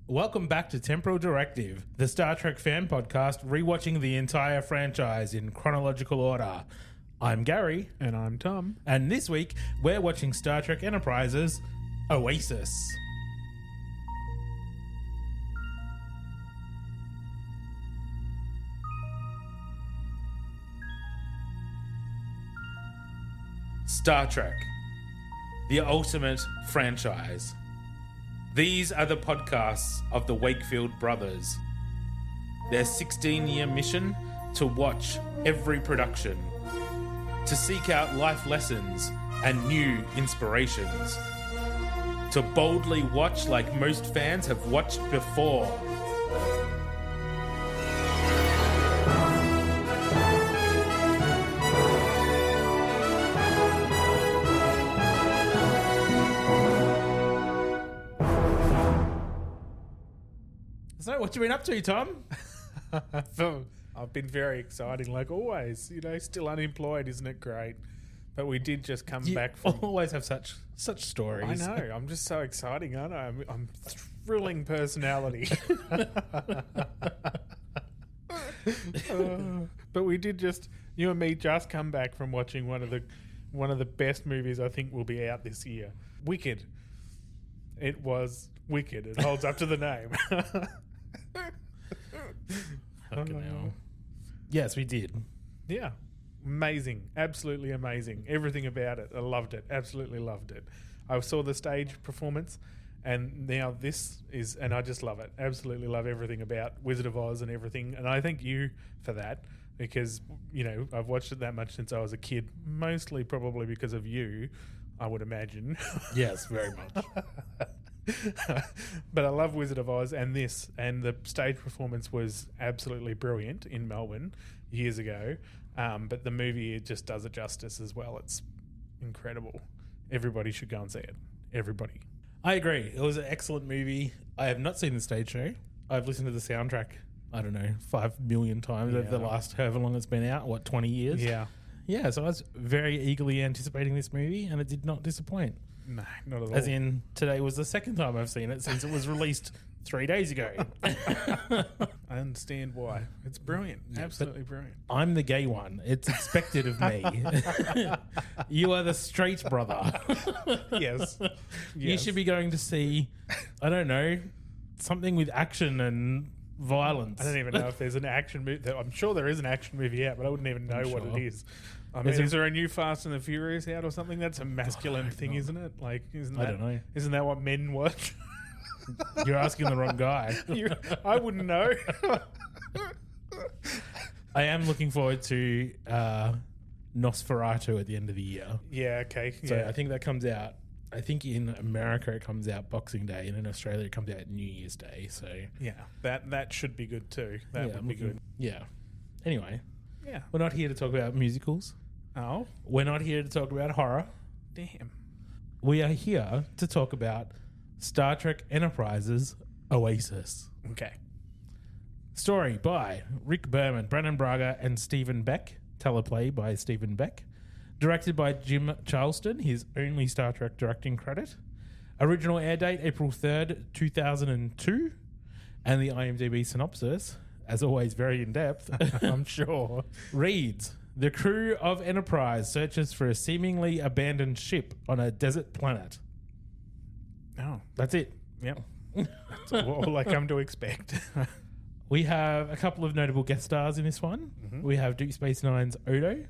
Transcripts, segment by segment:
Welcome back to Temporal Directive, the Star Trek fan podcast rewatching the entire franchise in chronological order. I'm Gary. And I'm Tom. And this week, we're watching Star Trek Enterprise's Oasis. Star Trek, the ultimate franchise. These are the podcasts of the Wakefield brothers. Their 16-year mission to watch every production, to seek out life lessons and new inspirations, to boldly watch like most fans have watched before. So, what you been up to, Tom? I've been very exciting, like always. You know, still unemployed, isn't it great? But we did just come back from. Always have such stories. I know. I'm just so exciting, aren't I? I'm thrilling personality. But we did just, you and me, just come back from watching one of the best movies I think will be out this year. Wicked. It was wicked. It holds up to the name. Fucking hell. Yes, we did. Yeah. Amazing. Absolutely amazing. Everything about it. I loved it. Absolutely loved it. I saw the stage performance and now this is, and I just love it. Absolutely love everything about Wizard of Oz and everything. And I thank you for that because, you know, I've watched it that much since I was a kid, mostly probably because of you, I would imagine. Yes, very much. But I love Wizard of Oz and this, and the stage performance was absolutely brilliant in Melbourne years ago. But the movie, it just does it justice as well. It's incredible. Everybody should go and see it. Everybody. I agree. It was an excellent movie. I have not seen the stage show. I've listened to the soundtrack, I don't know, 5 million times over the last however long it's been out. 20 years? Yeah. Yeah, so I was very eagerly anticipating this movie and it did not disappoint. No, not at all. As in, today was the second time I've seen it since it was released 3 days ago. I understand why. It's brilliant. Yeah, absolutely brilliant. I'm the gay one. It's expected of me. You are the straight brother. Yes. You should be going to see, I don't know, something with action and violence. I don't even know if there's an action movie. I'm sure there is an action movie out, but I wouldn't even know what it is. I mean, is there a new Fast and the Furious out or something? That's a masculine thing, isn't it? Like, I don't know. Isn't that what men watch? You're asking the wrong guy. I wouldn't know. I am looking forward to Nosferatu at the end of the year. Yeah, okay. So yeah. I think that comes out. I think in America it comes out Boxing Day, and in Australia it comes out New Year's Day. So yeah, that should be good too. That would be good. Yeah. Anyway, yeah, we're not here to talk about musicals. Oh, we're not here to talk about horror. Damn. We are here to talk about Star Trek Enterprise's Oasis. Okay. Story by Rick Berman, Brandon Braga, and Stephen Beck. Teleplay by Stephen Beck. Directed by Jim Charleston, his only Star Trek directing credit. Original air date, April 3rd, 2002. And the IMDb synopsis, as always very in-depth, I'm sure, reads, the crew of Enterprise searches for a seemingly abandoned ship on a desert planet. Oh. That's it. Yep. That's all I come to expect. We have a couple of notable guest stars in this one. Mm-hmm. We have Deep Space Nine's Odo.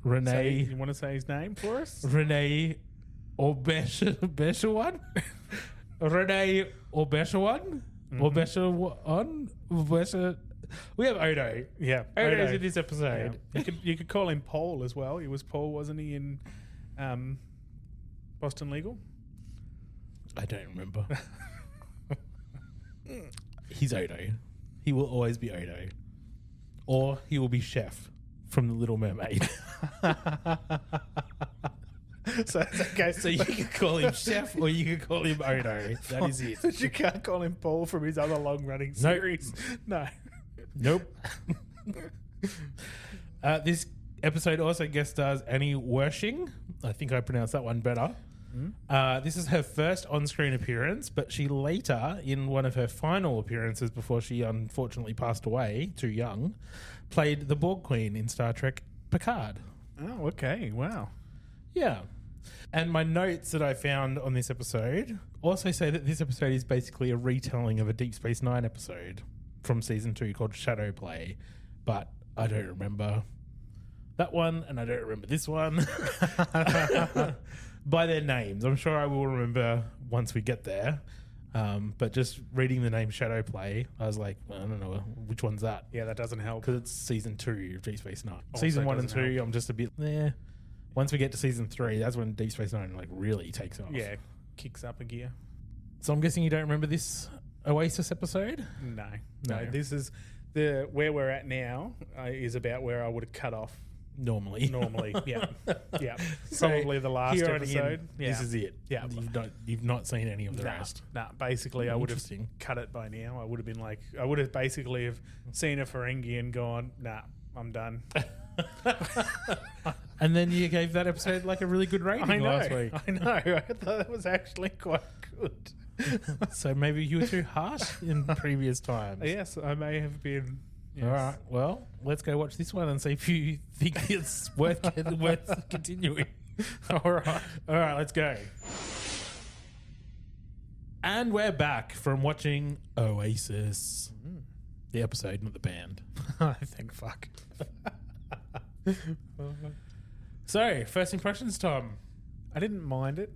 Renee. You want to say his name for us? Renee Orbeshawan? Renee Orbeshawan? Orbeshawan? We have Odo. Yeah. Odo's in this episode. Yeah. You could call him Paul as well. He was Paul, wasn't he, in Boston Legal? I don't remember. He's Odo. He will always be Odo. Or he will be Chef from The Little Mermaid. So it's okay. So you can call him Chef or you can call him Odo. That is it. But you can't call him Paul from his other long-running series. No. Nope. This episode also guest stars Annie Wershing. I think I pronounced that one better. This is her first on-screen appearance, but she later, in one of her final appearances before she unfortunately passed away, too young, played the Borg Queen in Star Trek Picard. Oh, okay. Wow. Yeah. And my notes that I found on this episode also say that this episode is basically a retelling of a Deep Space Nine episode from season 2 called Shadow Play, but I don't remember that one, and I don't remember this one by their names. I'm sure I will remember once we get there. But just reading the name Shadow Play, I was like, well, I don't know which one's that. Yeah, that doesn't help. Because it's season 2 of Deep Space Nine. Also Season 1 and 2, doesn't help. I'm just a bit there. Once we get to season 3, that's when Deep Space Nine like really takes off. Yeah, kicks up a gear. So I'm guessing you don't remember this Oasis episode? No. No. This is where we're at now is about where I would have cut off Normally, yeah. Yeah. So Probably the last here on in, episode. Yeah. This is it. Yeah. You've not seen any of the rest. Nah, basically I would have Interesting. cut it by now. I would have been like, I would have basically have seen a Ferengi and gone, nah, I'm done. And then you gave that episode like a really good rating last week. I know. I thought it was actually quite good. So maybe you were too harsh in previous times. Yes, I may have been. Yes. All right. Well, let's go watch this one and see if you think it's worth continuing. All right. All right. Let's go. And we're back from watching Oasis, the episode, not the band. Thank fuck. So, first impressions, Tom. I didn't mind it.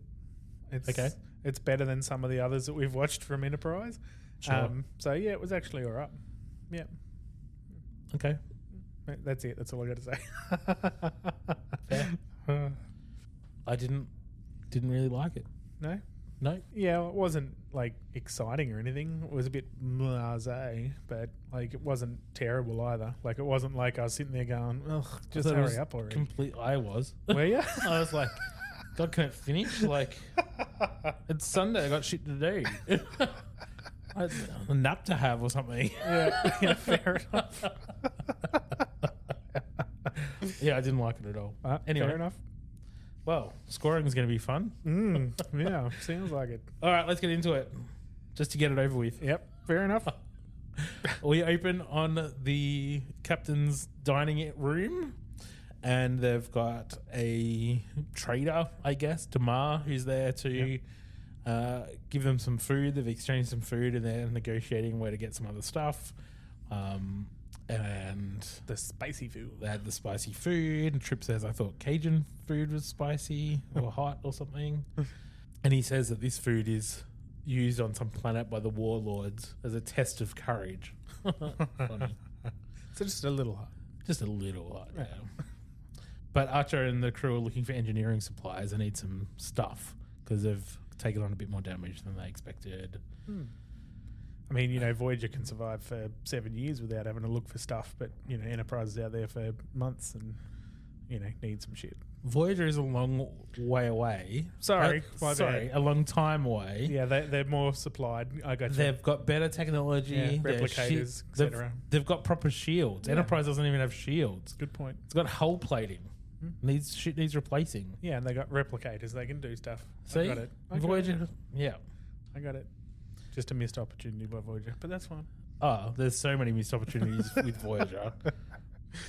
It's Okay. It's better than some of the others that we've watched from Enterprise. Sure. So yeah, it was actually all right. Yeah. Okay. That's it. That's all I got to say. Fair. I didn't really like it. No? No. Yeah, it wasn't like exciting or anything. It was a bit blasé, but like it wasn't terrible either. Like it wasn't like I was sitting there going, "Ugh, just I thought it was hurry up already." I was. Were you? I was like, God, can it finish? Like, it's Sunday. I got shit to do. I had a nap to have or something. yeah, fair enough. Yeah, I didn't like it at all. Anyway. Fair enough. Well, scoring is going to be fun. Yeah, sounds like it. All right, let's get into it. Just to get it over with. Yep, fair enough. We open on the captain's dining room, and they've got a trader, I guess, Damar, who's there to give them some food. They've exchanged some food, and they're negotiating where to get some other stuff. And The spicy food. they had the spicy food, and Trip says, I thought Cajun food was spicy or hot or something. And he says that this food is used on some planet by the warlords as a test of courage. Funny. So just a little hot. Just a little hot, yeah. But Archer and the crew are looking for engineering supplies and need some stuff because they've taken on a bit more damage than they expected. I mean, you know, Voyager can survive for 7 years without having to look for stuff, but, you know, Enterprise is out there for months and, you know, need some shit. Voyager is a long way away. Sorry, my bad. a long time away. Yeah, they're more supplied. I got you. They've got better technology. Yeah, their replicators, they've, etc. they've got proper shields. Yeah. Enterprise doesn't even have shields. Good point. It's got hull plating. Shit needs replacing. Yeah, and they got replicators. They can do stuff. See? I got it. Voyager, yeah. I got it. Just a missed opportunity by Voyager, but that's fine. Oh, there's so many missed opportunities with Voyager.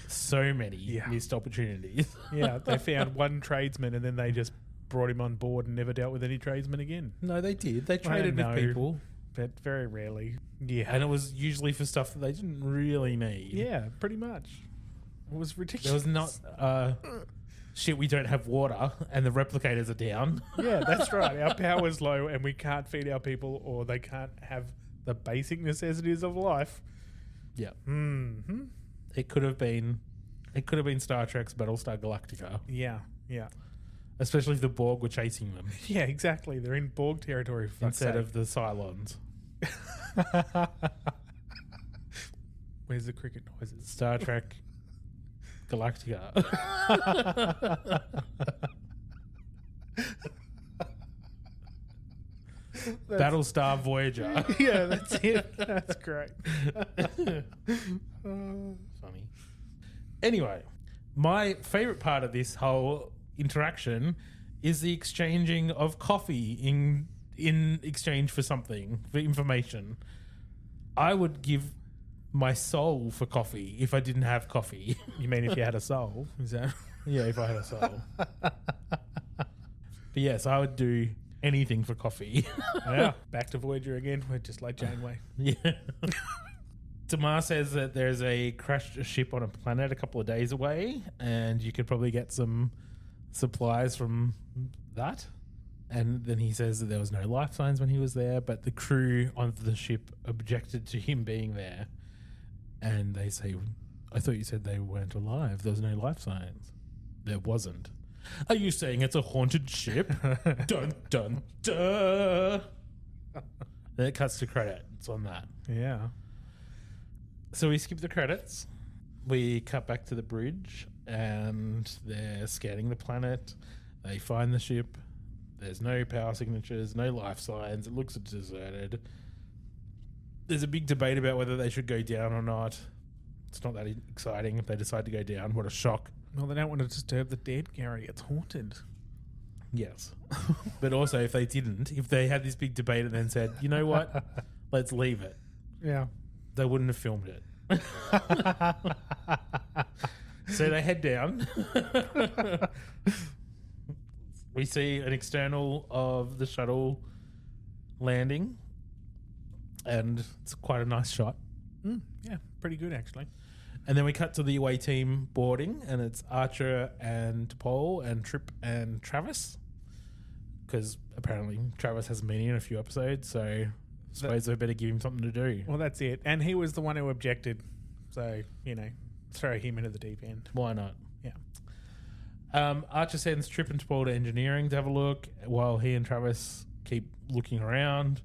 So many missed opportunities. Yeah, they found one tradesman and then they just brought him on board and never dealt with any tradesmen again. No, they did. They traded I with know, people. but very rarely. Yeah. And it was usually for stuff that they didn't really need. Yeah, pretty much. It was ridiculous. There was not... shit, we don't have water and the replicators are down. Yeah, that's right. Our power's low and we can't feed our people or they can't have the basic necessities of life. Yeah. Mm-hmm. It could have been Star Trek's Battlestar Galactica. Yeah, yeah. Especially if the Borg were chasing them. Yeah, exactly. They're in Borg territory for fuck's Instead sake. of the Cylons. Where's the cricket noises? Star Trek Galactica. Battlestar Voyager. Yeah, that's it. That's great. Funny. Anyway, my favourite part of this whole interaction is the exchanging of coffee in exchange for something, for information. I would give my soul for coffee if I didn't have coffee. You mean if you had a soul? Is that? Yeah, if I had a soul. But yes, I would do anything for coffee. Yeah. Back to Voyager again. We're just like Janeway. Yeah. Tamar says that there's a crashed ship on a planet a couple of days away, and you could probably get some supplies from that. And then he says that there was no life signs when he was there, but the crew on the ship objected to him being there. And they say, I thought you said they weren't alive. There was no life signs. There wasn't. Are you saying it's a haunted ship? Dun, dun, dun. Then it cuts to credits on that. Yeah. So we skip the credits. We cut back to the bridge, and they're scanning the planet. They find the ship. There's no power signatures, no life signs. It looks deserted. There's a big debate about whether they should go down or not. It's not that exciting if they decide to go down. What a shock. Well, they don't want to disturb the dead, Gary. It's haunted. Yes. But also, if they didn't, if they had this big debate and then said, you know what, let's leave it, Yeah. they wouldn't have filmed it. So they head down. We see an external of the shuttle landing, and it's quite a nice shot. Yeah, pretty good actually. And then we cut to the away team boarding, and it's Archer and T'Pol and Trip and Travis, because apparently Travis hasn't been in a few episodes, so I suppose they better give him something to do. Well, that's it. And he was the one who objected, so throw him into the deep end. Why not? Yeah. Archer sends Trip and T'Pol to engineering to have a look, while he and Travis keep looking around.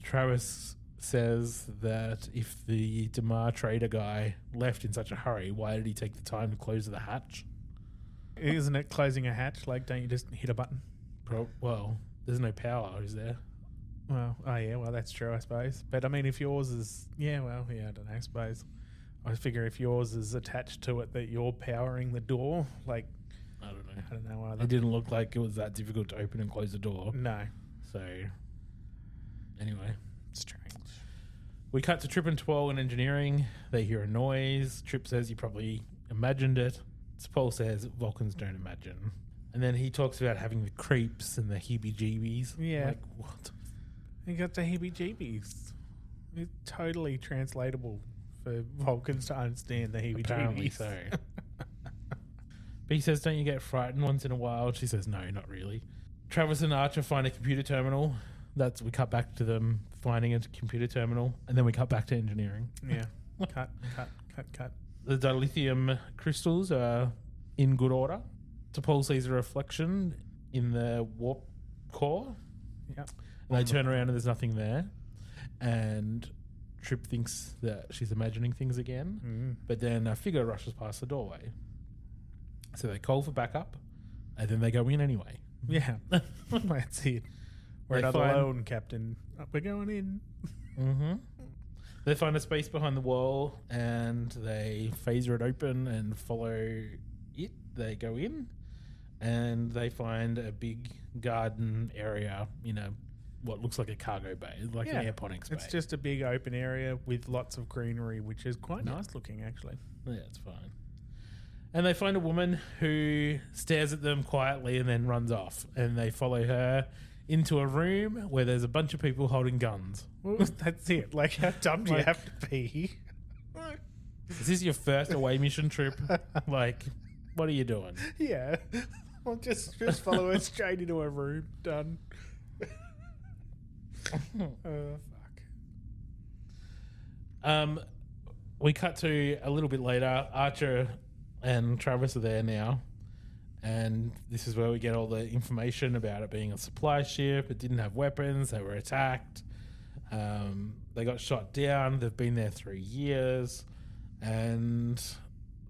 Travis says that if the Damar trader guy left in such a hurry, why did he take the time to close the hatch? Isn't it closing a hatch? Like, don't you just hit a button? Well, there's no power, is there? Well, that's true, I suppose. But I mean, if yours is, I don't know, I suppose. I figure if yours is attached to it that you're powering the door, like, I don't know. I don't know either. It didn't look like it was that difficult to open and close the door. No. So, anyway. Strange. We cut to Trip and T'Pol in engineering. They hear a noise. Trip says he probably imagined it. T'Pol says Vulcans don't imagine. And then he talks about having the creeps and the heebie-jeebies. Yeah. Like, what? He got the heebie-jeebies. It's totally translatable for Vulcans to understand the heebie-jeebies. Apparently so. But he says, don't you get frightened once in a while? She says, no, not really. Travis and Archer find a computer terminal. We cut back to them finding a computer terminal, and then we cut back to engineering. Yeah. Cut. The dilithium crystals are in good order. T'Pol sees a reflection in the warp core. Yep. And they turn around and there's nothing there. And Trip thinks that she's imagining things again. But then a figure rushes past the doorway. So they call for backup, and then they go in anyway. Yeah. That's it. We're not alone, Captain. We're going in. Mm-hmm. They find a space behind the wall, and they phaser it open and follow it. They go in, and they find a big garden area, what looks like a cargo bay, like an airponics bay. It's just a big open area with lots of greenery, which is quite nice looking, actually. Yeah, it's fine. And they find a woman who stares at them quietly and then runs off, and they follow her into a room where there's a bunch of people holding guns. Well, that's it. Like, how dumb do you have to be? Is this your first away mission trip? Like, what are you doing? Yeah. Well, just follow her straight into a room. Done. Oh, fuck. We cut to a little bit later. Archer and Travis are there now. And this is where we get all the information about it being a supply ship. It didn't have weapons. They were attacked. They got shot down. They've been there 3 years. And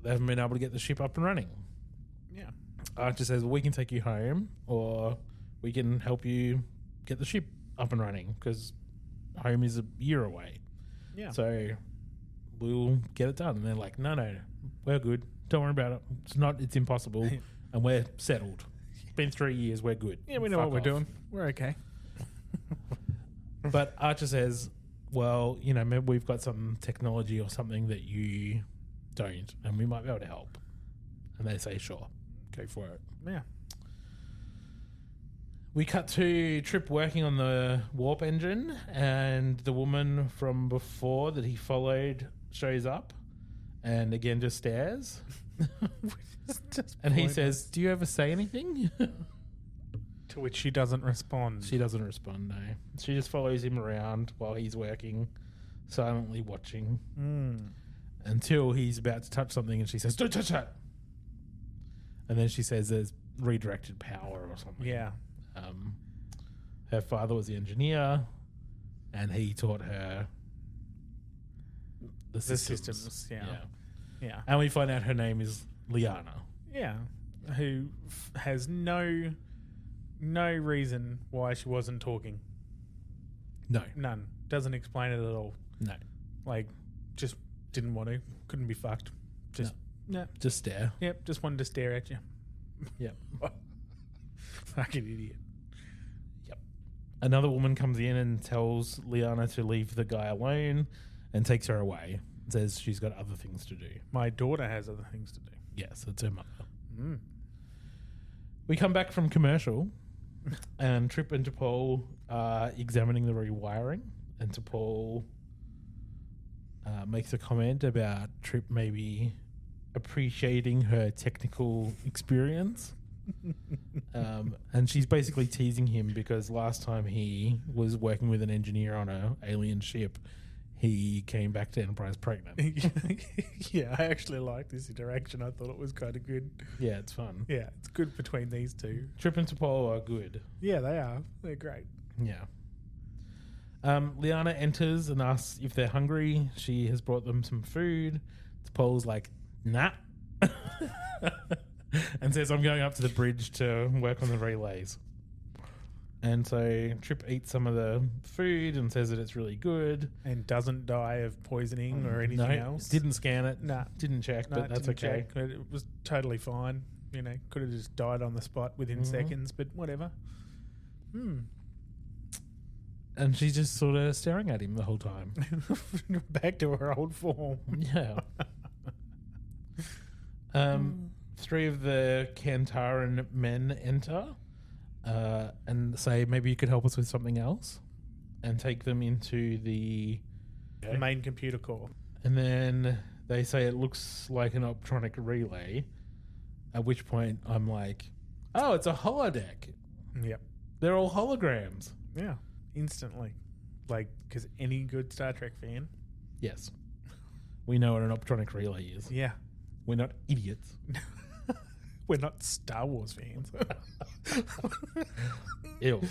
they haven't been able to get the ship up and running. Yeah. Archer says, well, we can take you home, or we can help you get the ship up and running, because home is a year away. Yeah. So we'll get it done. And they're like, no, we're good. Don't worry about it. It's impossible. and we're settled. Been 3 years, we're good. Yeah, we know Fuck what we're off. doing. We're okay. But Archer says, well, maybe we've got some technology or something that you don't, and we might be able to help. And they say, sure, go for it. Yeah. We cut to Trip working on the warp engine, and the woman from before that he followed shows up and again just stares. And he says, do you ever say anything? To which she doesn't respond. She doesn't respond, no. She just follows him around while he's working, silently watching, until he's about to touch something and she says, don't touch that. And then she says there's redirected power or something. Yeah. Her father was the engineer, and he taught her the systems. Yeah. And we find out her name is Liana. Yeah. Who has no reason why she wasn't talking. No. None. Doesn't explain it at all. No. Like, just didn't want to. Couldn't be fucked. Just Just stare. Yep. Just wanted to stare at you. Yep. Fucking idiot. Yep. Another woman comes in and tells Liana to leave the guy alone and takes her away. Says she's got other things to do. My daughter has other things to do. Yes, it's her mother. We come back from commercial, and Trip and T'Pol are examining the rewiring, and T'Pol makes a comment about Trip maybe appreciating her technical experience. And she's basically teasing him because last time he was working with an engineer on an alien ship, he came back to Enterprise pregnant. Yeah, I actually like this interaction. I thought it was kind of good. Yeah, it's fun. Yeah, it's good between these two. Trip and T'Pol are good. Yeah, they are. They're great. Yeah. Liana enters and asks if they're hungry. She has brought them some food. T'Pol's like, nah. And says, I'm going up to the bridge to work on the relays. And so Trip eats some of the food and says that it's really good. And doesn't die of poisoning or anything else. Didn't scan it. Nah. Didn't check, but that's okay. Check. It was totally fine. Could have just died on the spot within seconds, but whatever. And she's just sort of staring at him the whole time. Back to her old form. Yeah. Three of the Kantaran men enter and say, maybe you could help us with something else, and take them into the main computer core. And then they say it looks like an optronic relay, at which point I'm like, oh, it's a holodeck. Yep. They're all holograms. Yeah. Instantly. Because any good Star Trek fan. Yes. We know what an optronic relay is. Yeah. We're not idiots. We're not Star Wars fans. Ew.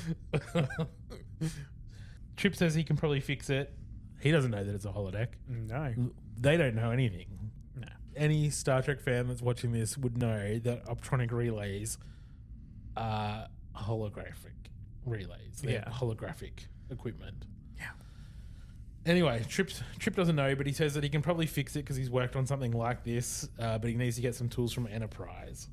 Trip says he can probably fix it. He doesn't know that it's a holodeck. No. They don't know anything. No. Any Star Trek fan that's watching this would know that optronic relays are holographic relays. They're holographic equipment. Yeah. Anyway, Trip doesn't know, but he says that he can probably fix it because he's worked on something like this, but he needs to get some tools from Enterprise.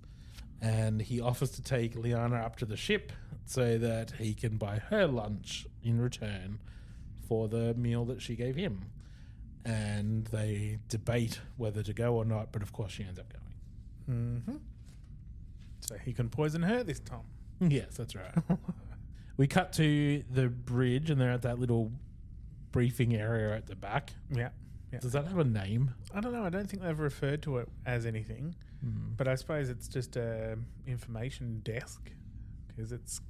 And he offers to take Liana up to the ship so that he can buy her lunch in return for the meal that she gave him. And they debate whether to go or not, but of course she ends up going. Mm-hmm. So he can poison her this time. Yes, that's right. We cut to the bridge, and they're at that little briefing area at the back. Yeah. Does that have a name? I don't know. I don't think they've referred to it as anything. But I suppose it's just a information desk because it's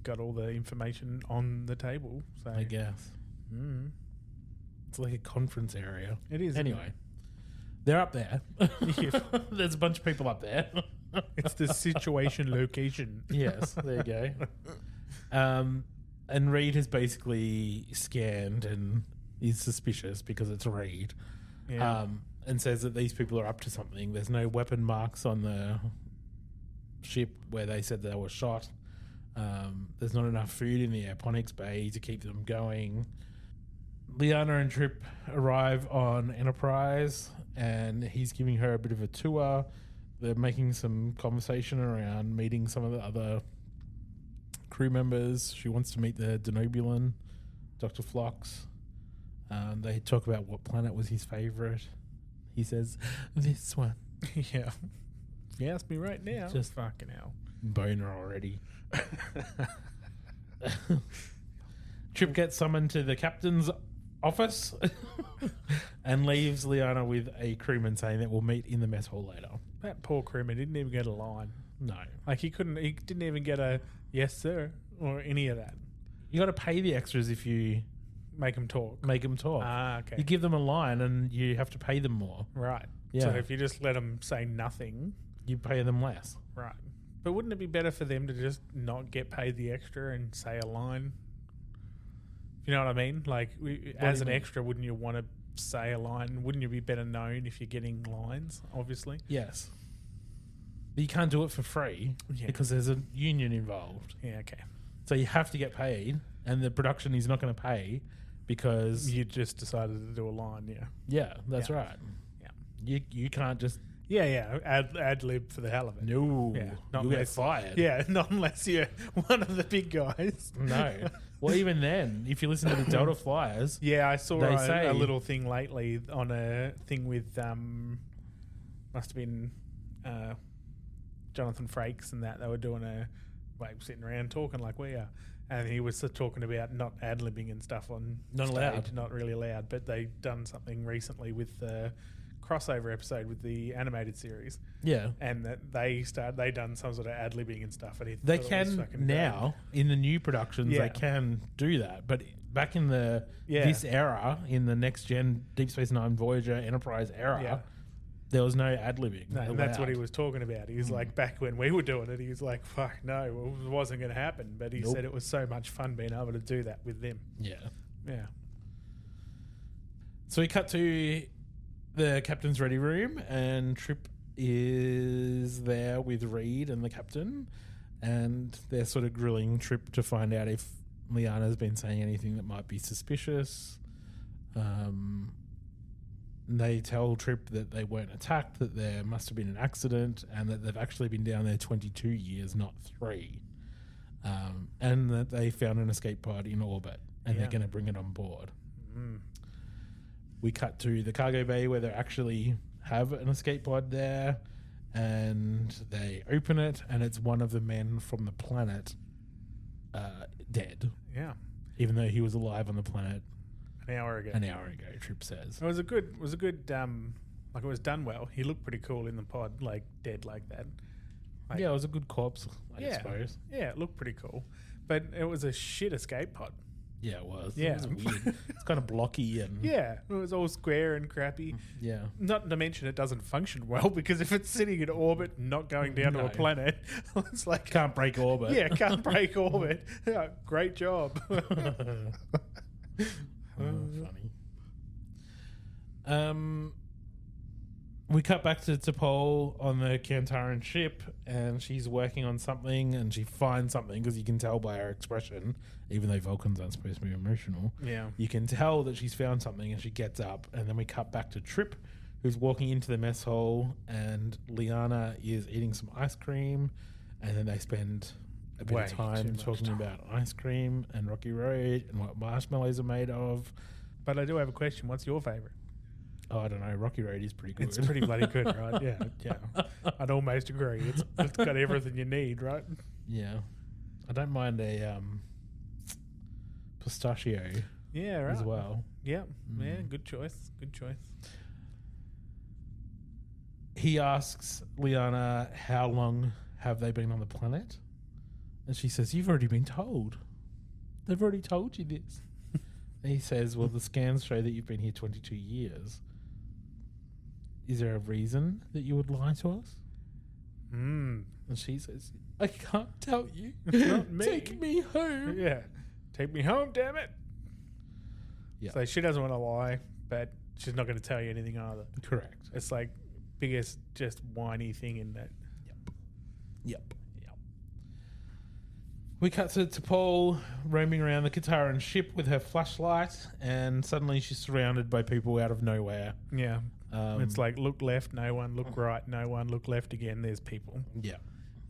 got all the information on the table. So I guess. It's like a conference area. It is. Anyway, they're up there. There's a bunch of people up there. It's the situation location. Yes, there you go. And Reed has basically scanned and is suspicious because it's Reed. Yeah. And says that these people are up to something. There's no weapon marks on the ship where they said they were shot. There's not enough food in the airponics bay to keep them going. Liana and Trip arrive on Enterprise, and he's giving her a bit of a tour. they're making some conversation around meeting some of the other crew members. She wants to meet the Denobulan, Dr. Phlox. They talk about what planet was his favorite. He says, this one. Yeah. If you ask me right now, Just fucking hell. Boner already. Trip gets summoned to the captain's office and leaves Liana with a crewman saying that we'll meet in the mess hall later. That poor crewman didn't even get a line. No. Like he didn't even get a yes sir or any of that. You got to pay the extras if you Make him talk. make them talk. Ah, okay. You give them a line and you have to pay them more. Right. Yeah. So if you just let them say nothing, You pay them less. right. But wouldn't it be better for them to just not get paid the extra and say a line? You know what I mean? Like, as do an you mean? extra, wouldn't you want to say a line? Wouldn't you be better known if you're getting lines, obviously? Yes. But you can't do it for free Yeah. because there's a union involved. Yeah, okay. So you have to get paid, and the production is not going to pay because... You just decided to do a line, yeah. Yeah, that's Yeah. right. Yeah. You can't just... Yeah, yeah. Ad lib for the hell of it. No. Yeah, not You'll get unless- fired. Yeah, not unless you're one of the big guys. No. Well, even then, if you listen to the Delta Flyers... Yeah, I saw They a say- little thing lately on a thing with must have been Jonathan Frakes and that they were doing sitting around talking like we are, and he was talking about not ad libbing and stuff on Not stage, allowed. not really allowed. But they done something recently with the crossover episode with the animated series, Yeah. and that they done some sort of ad libbing and stuff. And he They thought it was can fucking now, in the new productions, Yeah. they can do that. But back in the Yeah. this era, in the next gen Deep Space Nine, Voyager, Enterprise era, Yeah. there was no ad-libbing. No, and that's what he allowed. was talking about. He was like, back when we were doing it, he was like, fuck, no, it wasn't going to happen. But he Nope. said it was so much fun being able to do that with them. Yeah. Yeah. So we cut to the captain's ready room, and Trip is there with Reed and the captain, and they're sort of grilling Trip to find out if Liana's been saying anything that might be suspicious. They tell Trip that they weren't attacked, that there must have been an accident, and that they've actually been down there 22 years, not 3. And that they found an escape pod in orbit, and Yeah. they're going to bring it on board. Mm. We cut to the cargo bay where they actually have an escape pod there, and they open it, and it's one of the men from the planet dead, Yeah. even though he was alive on the planet An hour ago. an hour ago, Trip says. It was a good, like it was done well. He looked pretty cool in the pod, like dead like that. Like, Yeah, it was a good corpse, I Yeah. suppose. Yeah, it looked pretty cool. But it was a shit escape pod. Yeah, it was. Yeah. It was weird. It's kind of blocky and... Yeah, it was all square and crappy. Yeah. Not to mention it doesn't function well because if it's sitting in orbit and not going down to No. a planet, it's like Can't break orbit. yeah, can't break orbit. Yeah, great job. Funny. We cut back to T'Pol on the Kantaran ship, and she's working on something, and she finds something because you can tell by her expression, even though Vulcans aren't supposed to be emotional. Yeah. You can tell that she's found something, and she gets up, and then we cut back to Trip, who's walking into the mess hall, and Liana is eating some ice cream, and then they spend a bit Way of too time much talking time. about ice cream and Rocky Road and what marshmallows are made of. But I do have a question. What's your favourite? Oh, I don't know. Rocky Road is pretty good. It's pretty bloody good, right? Yeah, yeah. I'd almost agree. It's got everything you need, right? Yeah. I don't mind a pistachio Yeah, right. as well. Yeah, yeah. Mm. Good choice. Good choice. He asks Liana, how long have they been on the planet? And she says, you've already been told. They've already told you this. And he says, well, the scans show that you've been here 22 years. Is there a reason that you would lie to us? Mm. And she says, I can't tell you. It's not me. Take me home. Yeah. Take me home, damn it. Yeah. So she doesn't want to lie, but she's not going to tell you anything either. Correct. It's like biggest just whiny thing in that. Yep. We cut to T'Pol roaming around the Kataran ship with her flashlight, and suddenly she's surrounded by people out of nowhere. Yeah. It's like look left, no one. Look right, no one. Look left again. There's people. Yeah.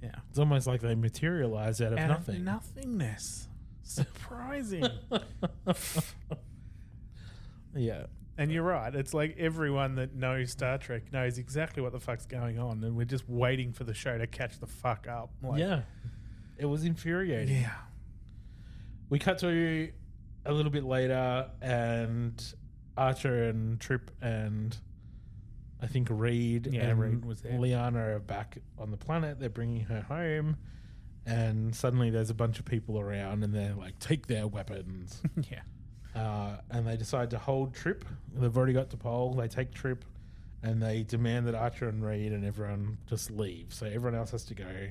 Yeah. It's almost like they materialize out of nothing. Nothingness. Surprising. Yeah. And you're right. It's like everyone that knows Star Trek knows exactly what the fuck's going on, and we're just waiting for the show to catch the fuck up. Like, Yeah. It was infuriating. Yeah. We cut to a little bit later, and Archer and Trip and I think Reed and Reed was there. Liana are back on the planet. They're bringing her home, and suddenly there's a bunch of people around, and they're like, take their weapons. Yeah. And they decide to hold Trip. They've already got to Pole. They take Trip, and they demand that Archer and Reed and everyone just leave. So everyone else has to go,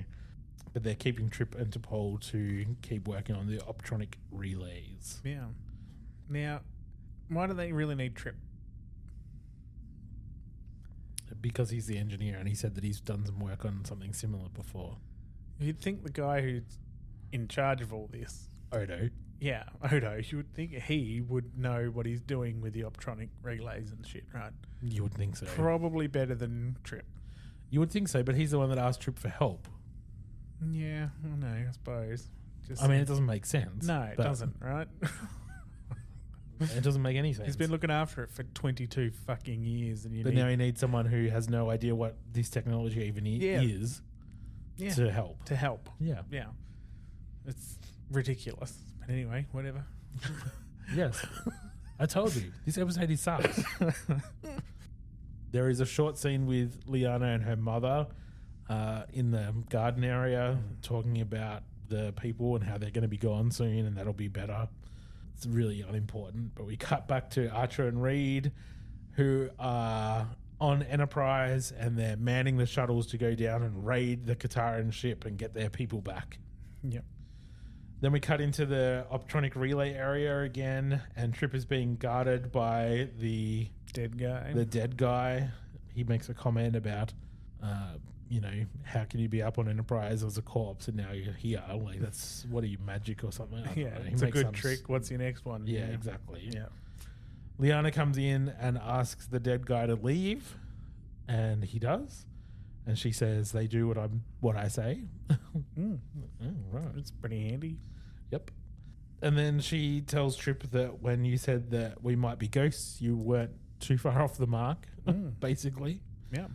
but they're keeping Trip and T'Pol to keep working on the optronic relays. Yeah. Now, why do they really need Trip? Because he's the engineer, and he said that he's done some work on something similar before. You'd think the guy who's in charge of all this, Odo. yeah, Odo, you would think he would know what he's doing with the optronic relays and shit, right? You would think so. Probably better than Trip. You would think so, but he's the one that asked Trip for help. Yeah, I know, I suppose. Just I mean, it doesn't make sense. no, it but doesn't, right? It doesn't make any sense. He's been looking after it for 22 fucking years, and But now he needs someone who has no idea what this technology even is yeah, to help. to help. Yeah. Yeah, it's ridiculous. But anyway, whatever. Yes. I told you. This episode is sucks. There is a short scene with Liana and her mother in the garden area talking about the people and how they're going to be gone soon and that'll be better. It's really unimportant. But we cut back to Archer and Reed, who are on Enterprise, and they're manning the shuttles to go down and raid the Kataran ship and get their people back. Yep. Then we cut into the optronic relay area again, and Trip is being guarded by the Dead guy. dead guy. He makes a comment about, how can you be up on Enterprise as a corpse and now you're here? Like, that's, what are you, magic or something? I don't yeah, know. He it's a makes good some trick. What's your next one? Yeah, exactly. Yeah. Liana comes in and asks the dead guy to leave, and he does. And she says, they do what I say. Mm. Oh, right. It's pretty handy. Yep. And then she tells Trip that when you said that we might be ghosts, you weren't too far off the mark, basically. Yeah.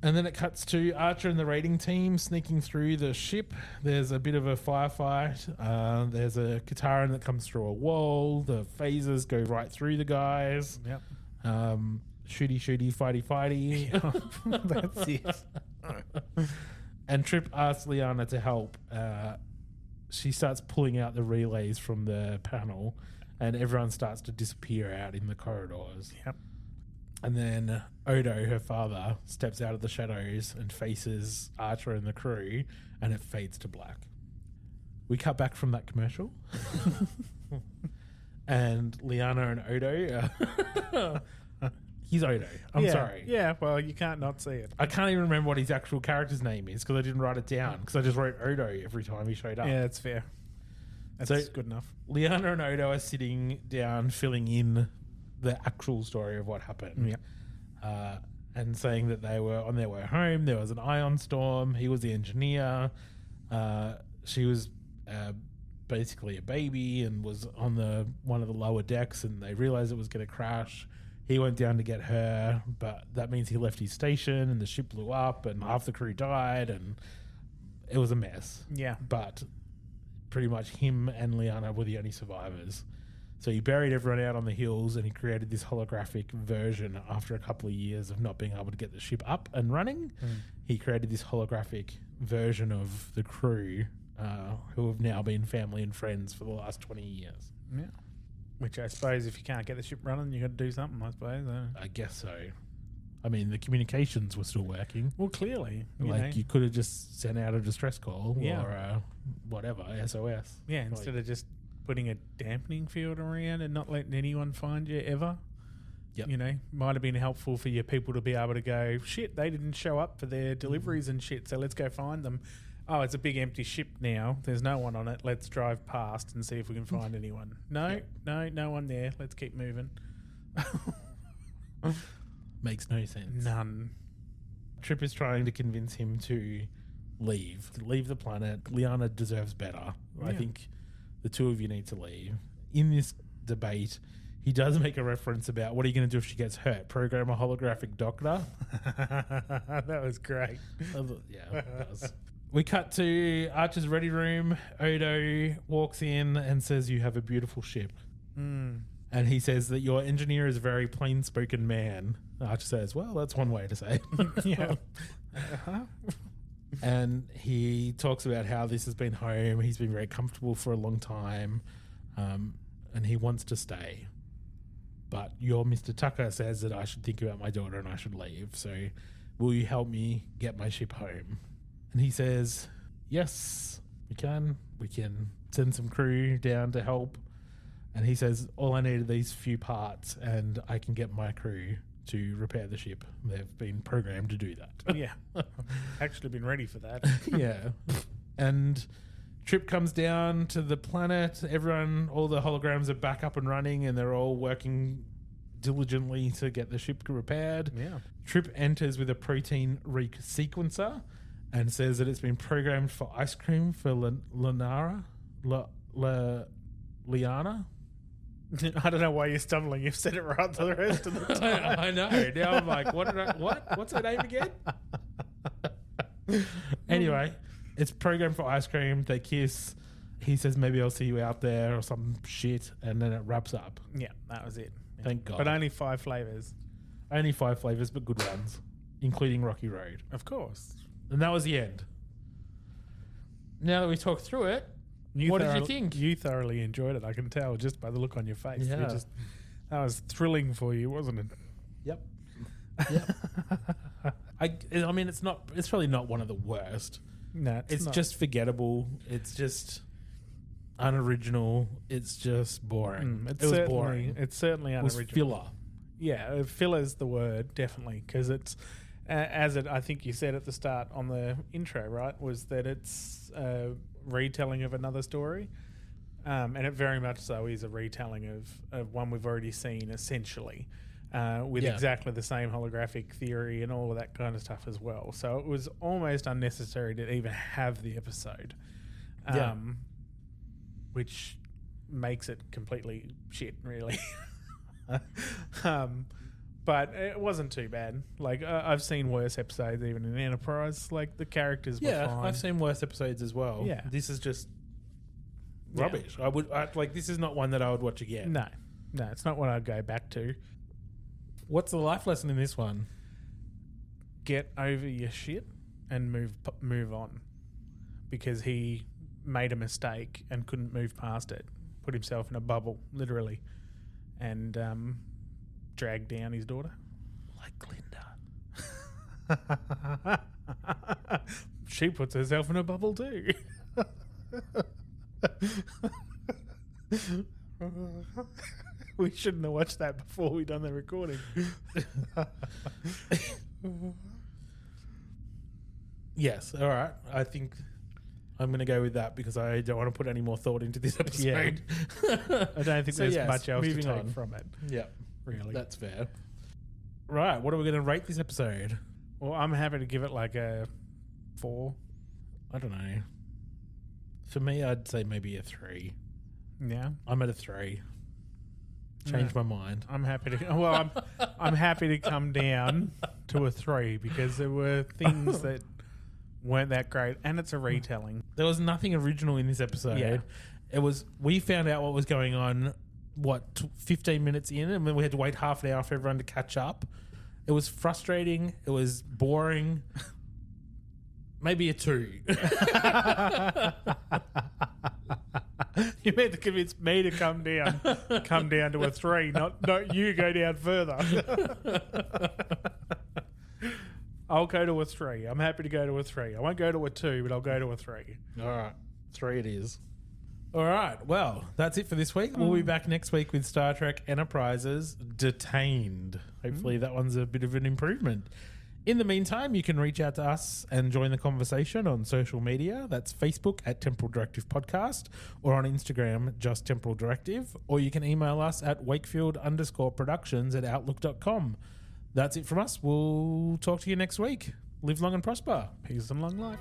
And then it cuts to Archer and the raiding team sneaking through the ship. There's a bit of a firefight. There's a Kataran that comes through a wall. The phasers go right through the guys. Yep. Shooty, fighty. That's it. And Trip asks Liana to help. She starts pulling out the relays from the panel, and everyone starts to disappear out in the corridors. Yep. And then Odo, her father, steps out of the shadows and faces Archer and the crew, and it fades to black. We cut back from that commercial. And Liana and Odo... he's Odo. I'm sorry. Yeah, well, you can't not see it. I can't even remember what his actual character's name is because I didn't write it down because I just wrote Odo every time he showed up. Yeah, that's fair. That's So- good enough. Liana and Odo are sitting down filling in the actual story of what happened. Yep. And saying that they were on their way home. There was an ion storm. He was the engineer. She was basically a baby and was on one of the lower decks, and they realized it was going to crash. He went down to get her, but that means he left his station and the ship blew up and half the crew died and it was a mess. Yeah. But pretty much him and Liana were the only survivors. So he buried everyone out on the hills and he created this holographic version after a couple of years of not being able to get the ship up and running. He created this holographic version of the crew who have now been family and friends for the last 20 years. Yeah. Which I suppose if you can't get the ship running, you got to do something, I suppose. I guess so. I mean, the communications were still working. Well, clearly. You could have just sent out a distress call or whatever, SOS. Yeah, instead of just putting a dampening field around and not letting anyone find you ever. Yep. Might have been helpful for your people to be able to go, shit, they didn't show up for their deliveries and shit, so let's go find them. Oh, it's a big empty ship now. There's no one on it. Let's drive past and see if we can find anyone. No one there. Let's keep moving. makes no sense. None. Trip is trying to convince him to leave the planet. Liana deserves better. I Yeah. think the two of you need to leave. In this debate, he does make a reference about what are you going to do if she gets hurt? Program a holographic doctor? That was great. Yeah, it does. We cut to Archer's ready room. Odo walks in and says, "You have a beautiful ship." Mm. And he says that your engineer is a very plain-spoken man. Archer says, "Well, that's one way to say it." Yeah. And he talks about how this has been home. He's been very comfortable for a long time, and he wants to stay. But your Mr. Tucker says that I should think about my daughter and I should leave. So will you help me get my ship home? And he says, yes, we can. We can send some crew down to help. And he says, all I need are these few parts and I can get my crew to repair the ship. They've been programmed to do that. Yeah. Actually been ready for that. Yeah. And Trip comes down to the planet. Everyone, all the holograms are back up and running and they're all working diligently to get the ship repaired. Yeah. Trip enters with a protein resequencer and says that it's been programmed for ice cream for Liana. I don't know why you're stumbling. You've said it right the rest of the time. I know. Now I'm like, what's her name again? Anyway, it's programmed for ice cream. They kiss. He says, maybe I'll see you out there or some shit. And then it wraps up. Yeah, that was it. Yeah. Thank God. But only 5 flavors. Only 5 flavors, but good ones, including Rocky Road. Of course. And that was the end. Now that we talked through it, what did you think? You thoroughly enjoyed it. I can tell just by the look on your face. Yeah. That was thrilling for you, wasn't it? Yep. I mean, it's probably not one of the worst. No, It's not. just forgettable. It's just unoriginal. It's just boring. It's it was certainly, boring. It's certainly It was unoriginal. filler. Yeah, filler's the word, definitely, because it's I think you said at the start on the intro, right, was that it's a retelling of another story, and it very much so is a retelling of one we've already seen, essentially, with exactly the same holographic theory and all of that kind of stuff as well. So it was almost unnecessary to even have the episode, which makes it completely shit, really. But it wasn't too bad. Like I've seen worse episodes, even in Enterprise. Like the characters were fine. I've seen worse episodes as well. Yeah. This is just rubbish. This is not one that I would watch again. No, it's not what I'd go back to. What's the life lesson in this one? Get over your shit and move on, because he made a mistake and couldn't move past it. Put himself in a bubble, literally, and dragged down his daughter. Like Glinda. She puts herself in a bubble too. We shouldn't have watched that before we done the recording. Yes, all right. I think I'm going to go with that because I don't want to put any more thought into this episode. I don't think there's much else to moving take on from it. Yeah, Really. that's fair. Right, what are we going to rate this episode? Well, I'm happy to give it like a 4. I don't know. For me, I'd say maybe a 3. Yeah. I'm at a 3. Changed my mind. I'm happy to. Well, I'm happy to come down to a 3 because there were things that weren't that great, and it's a retelling. There was nothing original in this episode. Yeah. It was. We found out what was going on. 15 minutes in, and then we had to wait half an hour for everyone to catch up. It was frustrating. It was boring. Maybe a 2. You meant to convince me to come down to a 3, not you go down further. I'll go to a 3. I'm happy to go to a 3. I won't go to a 2, but I'll go to a 3. All right. 3 it is. All right. Well, that's it for this week. We'll be back next week with Star Trek Enterprise's Detained. Hopefully that one's a bit of an improvement. In the meantime, you can reach out to us and join the conversation on social media. That's Facebook at Temporal Directive Podcast, or on Instagram, just Temporal Directive, or you can email us at wakefield_productions@outlook.com. That's it from us. We'll talk to you next week. Live long and prosper. Peace and long life.